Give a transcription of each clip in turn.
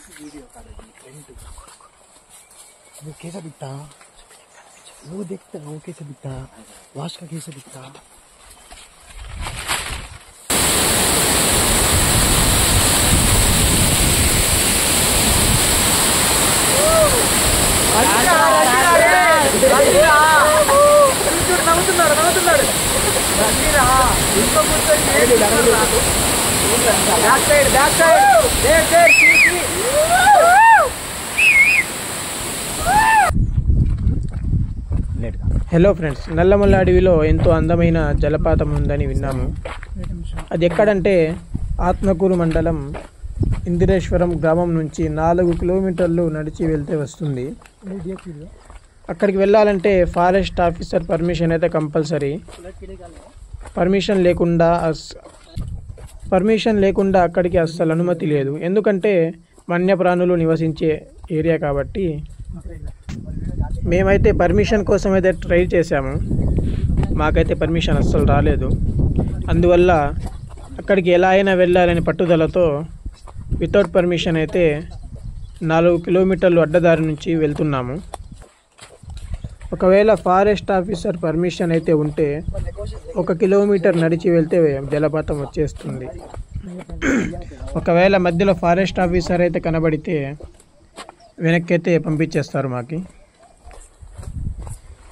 वो कैसा दिखता, वो देखता वो कैसा दिखता, वाश का कैसा दिखता। హలో ఫ్రెండ్స్, నల్లమల్ల అడవిలో ఎంతో అందమైన జలపాతం ఉందని విన్నాము. అది ఎక్కడంటే ఆత్మకూరు మండలం ఇందిరేశ్వరం గ్రామం నుంచి 4 కిలోమీటర్లు నడిచి వెళ్తే వస్తుంది. అక్కడికి వెళ్ళాలంటే ఫారెస్ట్ ఆఫీసర్ పర్మిషన్ అయితే కంపల్సరీ. పర్మిషన్ లేకుండా అక్కడికి అస్సలు అనుమతి లేదు. ఎందుకంటే వన్యప్రాణులు నివసించే ఏరియా కాబట్టి. మేమైతే పర్మిషన్ కోసం అయితే ట్రై చేశాము, మాకైతే పర్మిషన్ అస్సలు రాలేదు. అందువల్ల అక్కడికి ఎలా అయినా వెళ్ళాలని పట్టుదలతో వితౌట్ పర్మిషన్ అయితే 4 కిలోమీటర్లు అడ్డదారి నుంచి వెళ్తున్నాము. ఒకవేళ ఫారెస్ట్ ఆఫీసర్ పర్మిషన్ అయితే ఉంటే 1 కిలోమీటర్ నడిచి వెళ్తే జలపాతం వచ్చేస్తుంది. ఒకవేళ మధ్యలో ఫారెస్ట్ ఆఫీసర్ అయితే కనబడితే వెనక్కి అయితే పంపించేస్తారు మాకి.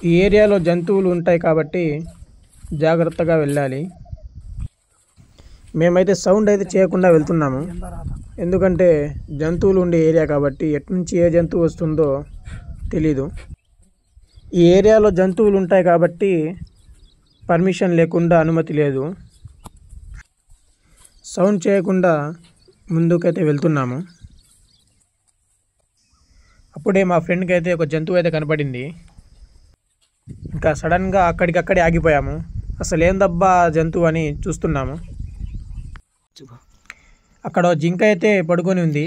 ఈ ఏరియాలో జంతువులు ఉంటాయి కాబట్టి జాగ్రత్తగా వెళ్ళాలి. మేమైతే సౌండ్ అయితే చేయకుండా వెళ్తున్నాము, ఎందుకంటే జంతువులు ఉండే ఏరియా కాబట్టి ఎటు నుంచి ఏ జంతువు వస్తుందో తెలీదు. ఈ ఏరియాలో జంతువులు ఉంటాయి కాబట్టి పర్మిషన్ లేకుండా అనుమతి లేదు. సౌండ్ చేయకుండా ముందుకైతే వెళ్తున్నాము. అప్పుడే మా ఫ్రెండ్కి అయితే ఒక జంతువు అయితే కనపడింది. ఇంకా సడన్గా అక్కడికక్కడే ఆగిపోయాము. అసలు ఏందబ్బా జంతువు అని చూస్తున్నాము. అక్కడ జింక అయితే పడుకొని ఉంది,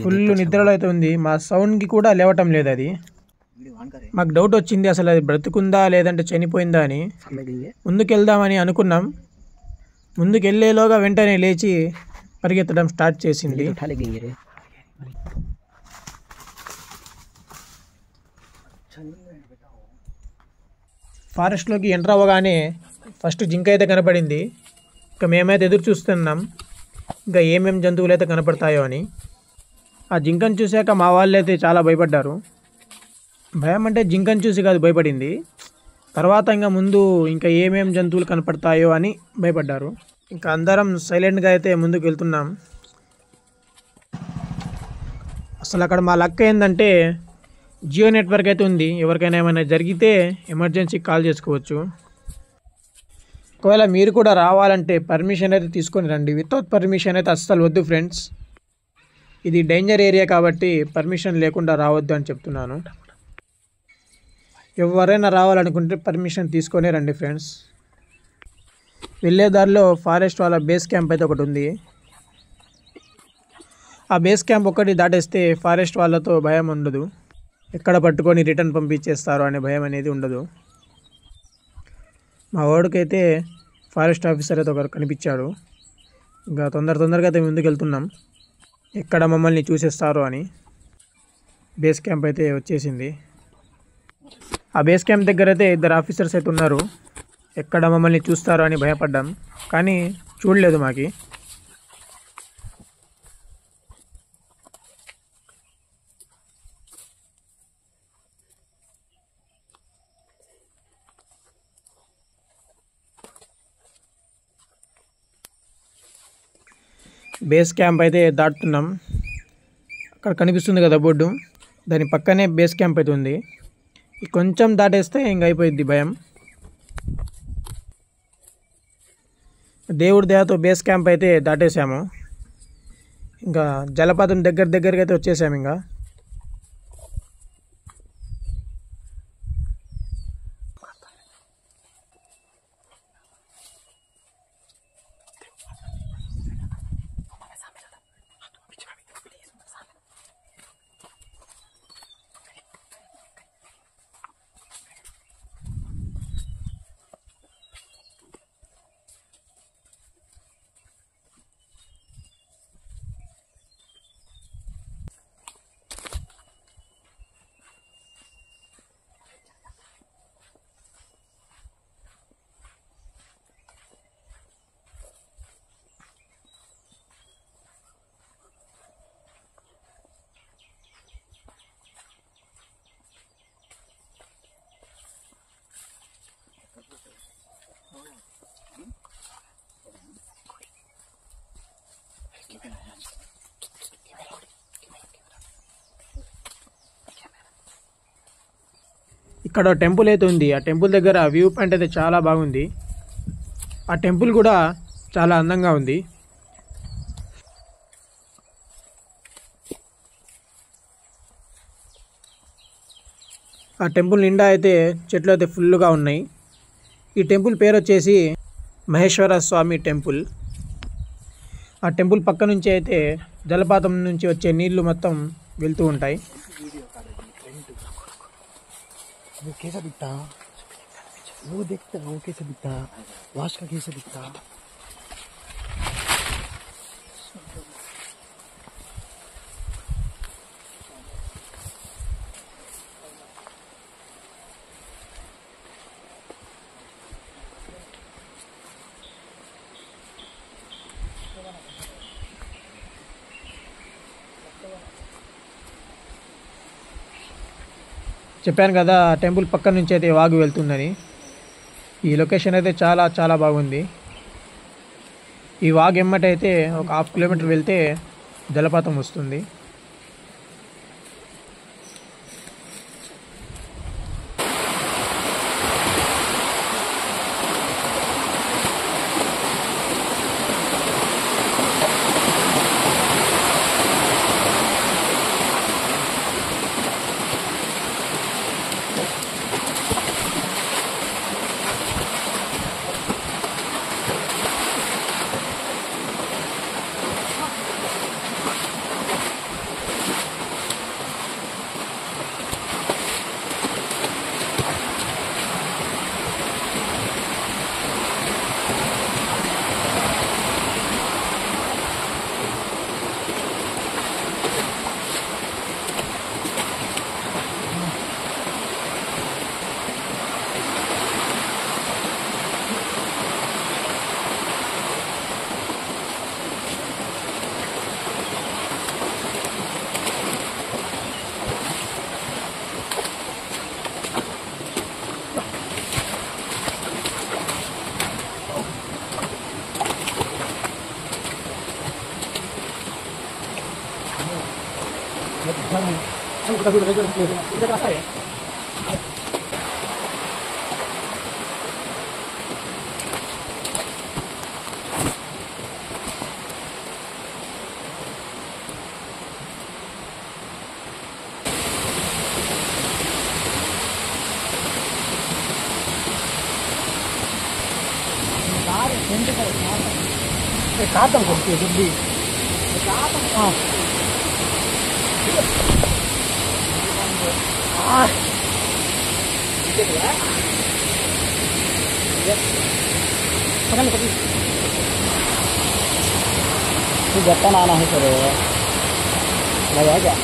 ఫుల్ నిద్రలో అయితే ఉంది. మా సౌండ్కి కూడా లేవటం లేదు. అది మాకు డౌట్ వచ్చింది, అసలు అది బ్రతుకుందా లేదంటే చనిపోయిందా అని. ముందుకెళ్దామని అనుకున్నాం. ముందుకెళ్ళేలోగా వెంటనే లేచి పరిగెత్తడం స్టార్ట్ చేసింది. ఫారెస్ట్లోకి ఎంటర్ అవ్వగానే ఫస్ట్ జింక అయితే కనపడింది. ఇంకా మేమైతే ఎదురు చూస్తున్నాం ఇంకా ఏమేమి జంతువులు అయితే కనపడతాయో అని. ఆ జింకను చూశాక మా వాళ్ళు అయితే చాలా భయపడ్డారు. భయం అంటే జింకను చూసి కాదు భయపడింది, తర్వాత ఇంకా ముందు ఇంకా ఏమేమి జంతువులు కనపడతాయో అని భయపడ్డారు. ఇంకా అందరం సైలెంట్గా అయితే ముందుకు వెళ్తున్నాం. అసలు అక్కడ మా లక్ ఏంటంటే జియో నెట్వర్క్ అయితే ఉంది. ఎవరికైనా ఏమైనా జరిగితే ఎమర్జెన్సీ కాల్ చేసుకోవచ్చు. ఒకవేళ మీరు కూడా రావాలంటే పర్మిషన్ అయితే తీసుకొని రండి. వితౌట్ పర్మిషన్ అయితే అస్సలు వద్దు ఫ్రెండ్స్. ఇది డేంజర్ ఏరియా కాబట్టి పర్మిషన్ లేకుండా రావద్దు అని చెప్తున్నాను. ఎవరైనా రావాలనుకుంటే పర్మిషన్ తీసుకొనే రండి ఫ్రెండ్స్. వెళ్ళే దారిలో ఫారెస్ట్ వాళ్ళ బేస్ క్యాంప్ అయితే ఒకటి ఉంది. ఆ బేస్ క్యాంప్ ఒకటి దాటేస్తే ఫారెస్ట్ వాళ్ళతో భయం ఉండదు. ఎక్కడ పట్టుకొని రిటర్న్ పంపించేస్తారో అనే భయం అనేది ఉండదు. మా వాడికైతే ఫారెస్ట్ ఆఫీసర్ అయితే ఒకరు కనిపించాడు. ఇంకా తొందరగా అయితే ముందుకు వెళ్తున్నాం, ఎక్కడ మమ్మల్ని చూసేస్తారో అని. బేస్ క్యాంప్ అయితే వచ్చేసింది. ఆ బేస్ క్యాంప్ దగ్గర అయితే 2 ఆఫీసర్స్ అయితే ఉన్నారు. ఎక్కడ మమ్మల్ని చూస్తారో అని భయపడ్డాం, కానీ చూడలేదు మాకి. బేస్ క్యాంప్ అయితే దాటుతున్నాం. అక్కడ కనిపిస్తుంది కదా బోర్డు, దాని పక్కనే బేస్ క్యాంప్ అయితే ఉంది. కొంచెం దాటేస్తే ఇంక అయిపోయింది భయం. దేవుడి దయతో బేస్ క్యాంప్ అయితే దాటేసాము. ఇంకా జలపాతం దగ్గరికి అయితే వచ్చేసాము. ఇంకా ఇక్కడ టెంపుల్ అయితే ఉంది. ఆ టెంపుల్ దగ్గర వ్యూ పాయింట్ అయితే చాలా బాగుంది. ఆ టెంపుల్ కూడా చాలా అందంగా ఉంది. ఆ టెంపుల్ నిండా అయితే చెట్లు అయితే ఫుల్గా ఉన్నాయి. ఈ టెంపుల్ పేరు వచ్చేసి మహేశ్వర స్వామి టెంపుల్. ఆ టెంపుల్ పక్క నుంచి అయితే జలపాతం నుంచి వచ్చే నీళ్లు మొత్తం వెళ్తూ ఉంటాయి. वो कैसा दिखता, वो देखता वो कैसा दिखता, लास्ट का कैसा दिखता. చెప్పాను కదా ఆ టెంపుల్ పక్క నుంచి అయితే వాగు వెళ్తుందని. ఈ లొకేషన్ అయితే చాలా చాలా బాగుంది. ఈ వాగు ఎమ్మటైతే ఒక 1/2 కిలోమీటర్ వెళ్తే జలపాతం వస్తుంది. కాతం కొట్టి దుడ్డి जप्पन आना है सर लगा क्या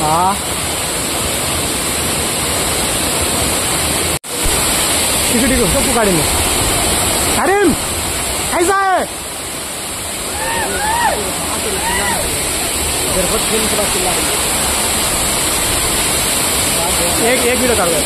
हाँ ठीक है सबको गाड़ी में करीम कैसा है एक वीडियो कर दो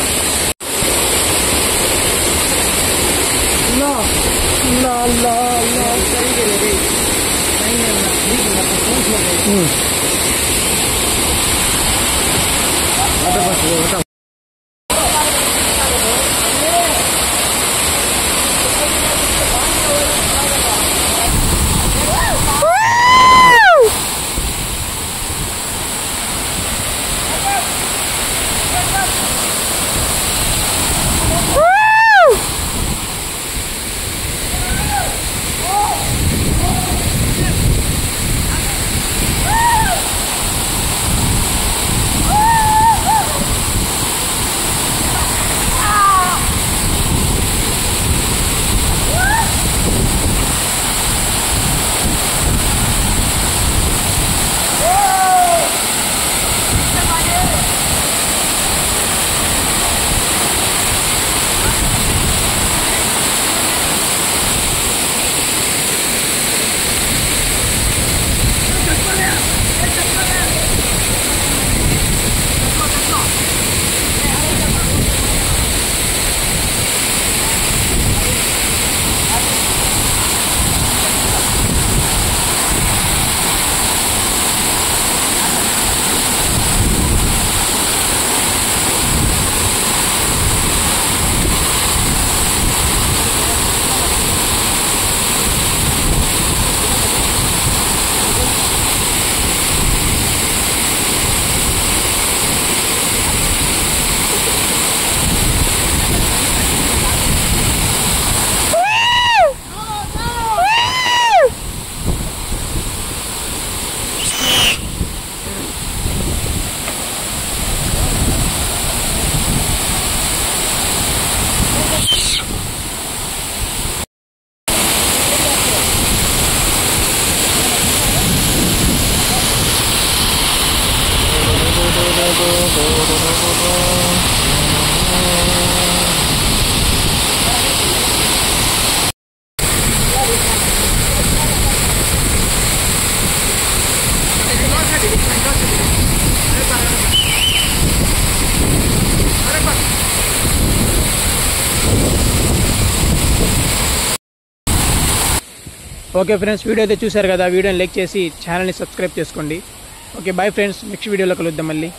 ఓకే ఫ్రెండ్స్, వీడియో అయితే చూశారు కదా, వీడియోని లైక్ చేసి ఛానల్ని సబ్స్క్రైబ్ చేసుకోండి. ఓకే బాయ్ ఫ్రెండ్స్, నెక్స్ట్ వీడియోలో కలుద్దాం మళ్ళీ.